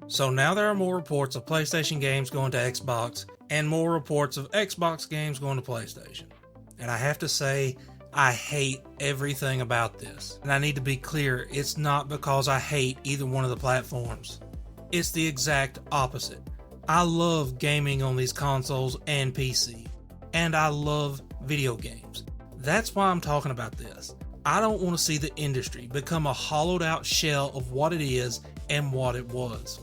So now there are more reports of PlayStation games going to Xbox and more reports of Xbox games going to PlayStation. And I have to say, I hate everything about this. And I need to be clear, it's not because I hate either one of the platforms. It's the exact opposite. I love gaming on these consoles and PC. And I love video games. That's why I'm talking about this. I don't want to see the industry become a hollowed out shell of what it is and what it was.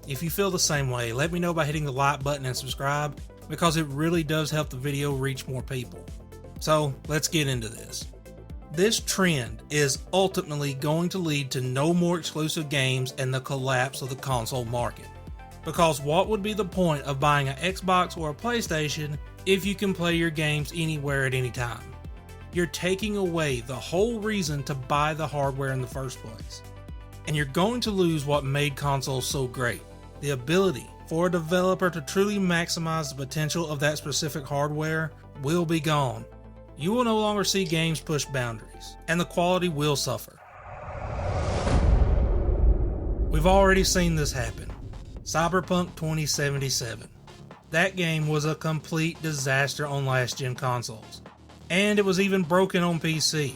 If you feel the same way, let me know by hitting the like button and subscribe, because it really does help the video reach more people. So let's get into this. This trend is ultimately going to lead to no more exclusive games and the collapse of the console market. Because what would be the point of buying an Xbox or a PlayStation if you can play your games anywhere at any time? You're taking away the whole reason to buy the hardware in the first place. And you're going to lose what made consoles so great. The ability for a developer to truly maximize the potential of that specific hardware will be gone. You will no longer see games push boundaries, and the quality will suffer. We've already seen this happen. Cyberpunk 2077. That game was a complete disaster on last-gen consoles. And it was even broken on PC.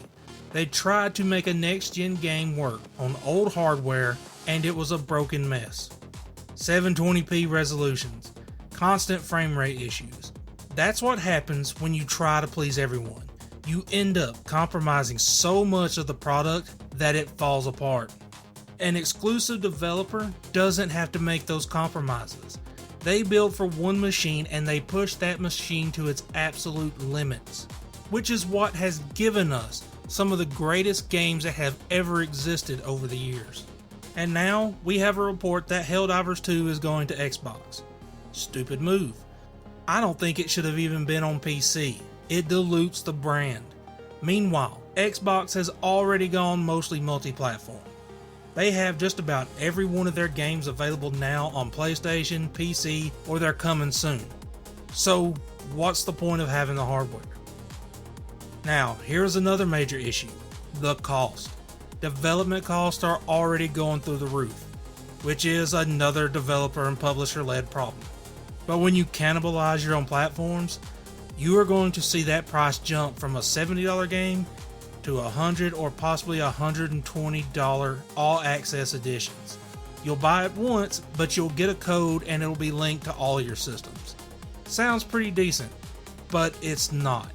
They tried to make a next-gen game work on old hardware, and it was a broken mess. 720p resolutions, constant frame rate issues. That's what happens when you try to please everyone. You end up compromising so much of the product that it falls apart. An exclusive developer doesn't have to make those compromises. They build for one machine and they push that machine to its absolute limits, which is what has given us some of the greatest games that have ever existed over the years. And now we have a report that Helldivers 2 is going to Xbox. Stupid move. I don't think it should have even been on PC. It dilutes the brand. Meanwhile, Xbox has already gone mostly multi-platform. They have just about every one of their games available now on PlayStation, PC, or they're coming soon. So what's the point of having the hardware? Now, here's another major issue. The cost. Development costs are already going through the roof, which is another developer and publisher-led problem. But when you cannibalize your own platforms, you are going to see that price jump from a $70 game to $100 or possibly $120 all-access editions. You'll buy it once, but you'll get a code and it'll be linked to all your systems. Sounds pretty decent, but it's not.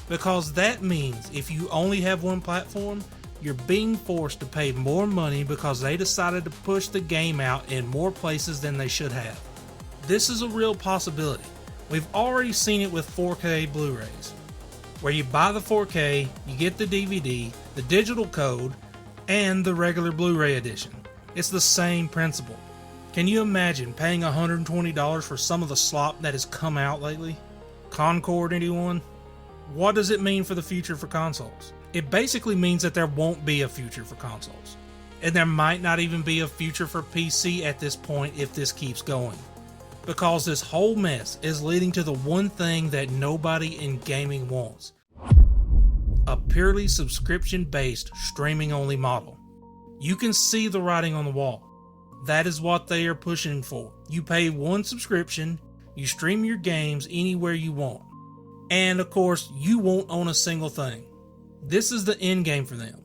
Because that means if you only have one platform, you're being forced to pay more money because they decided to push the game out in more places than they should have. This is a real possibility. We've already seen it with 4K Blu-rays, where you buy the 4K, you get the DVD, the digital code, and the regular Blu-ray edition. It's the same principle. Can you imagine paying $120 for some of the slop that has come out lately? Concord, anyone? What does it mean for the future for consoles? It basically means that there won't be a future for consoles. And there might not even be a future for PC at this point if this keeps going. Because this whole mess is leading to the one thing that nobody in gaming wants. A purely subscription-based streaming-only model. You can see the writing on the wall. That is what they are pushing for. You pay one subscription, you stream your games anywhere you want. And of course, you won't own a single thing. This is the end game for them.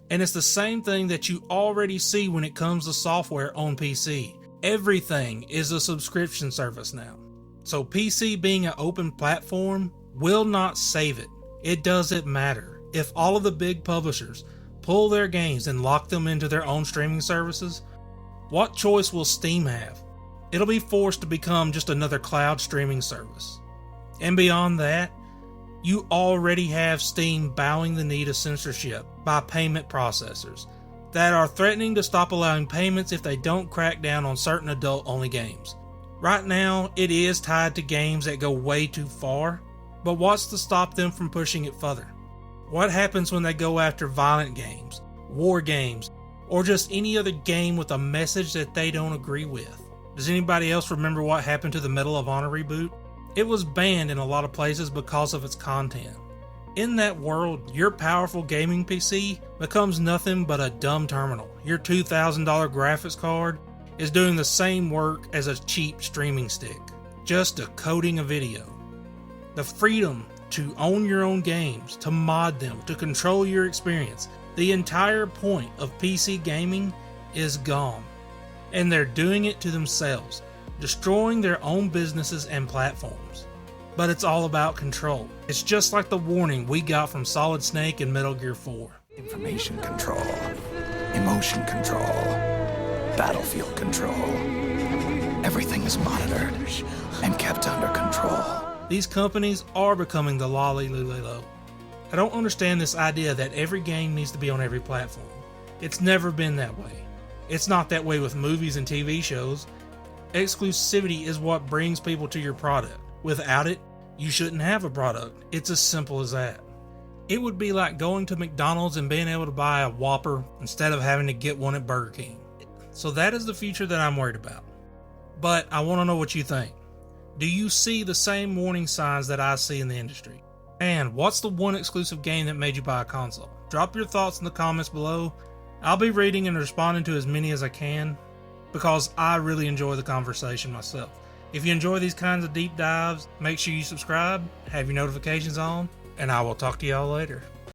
And it's the same thing that you already see when it comes to software on PC. Everything is a subscription service now. So PC being an open platform will not save it. It doesn't matter. If all of the big publishers pull their games and lock them into their own streaming services, what choice will Steam have? It'll be forced to become just another cloud streaming service. And beyond that, you already have Steam bowing the knee to censorship by payment processors that are threatening to stop allowing payments if they don't crack down on certain adult-only games. Right now, it is tied to games that go way too far, but what's to stop them from pushing it further? What happens when they go after violent games, war games, or just any other game with a message that they don't agree with? Does anybody else remember what happened to the Medal of Honor reboot? It was banned in a lot of places because of its content. In that world, your powerful gaming PC becomes nothing but a dumb terminal. Your $2,000 graphics card is doing the same work as a cheap streaming stick, just decoding a video. The freedom to own your own games, to mod them, to control your experience, the entire point of PC gaming is gone. And they're doing it to themselves, destroying their own businesses and platforms. But it's all about control. It's just like the warning we got from Solid Snake in Metal Gear 4. Information control, emotion control, battlefield control. Everything is monitored and kept under control. These companies are becoming the lolly lulelo. I don't understand this idea that every game needs to be on every platform. It's never been that way. It's not that way with movies and TV shows. Exclusivity is what brings people to your product. Without it, you shouldn't have a product. It's as simple as that. It would be like going to McDonald's and being able to buy a Whopper instead of having to get one at Burger King. So that is the future that I'm worried about. But I want to know what you think. Do you see the same warning signs that I see in the industry? And what's the one exclusive game that made you buy a console? Drop your thoughts in the comments below. I'll be reading and responding to as many as I can because I really enjoy the conversation myself. If you enjoy these kinds of deep dives, make sure you subscribe, have your notifications on, and I will talk to y'all later.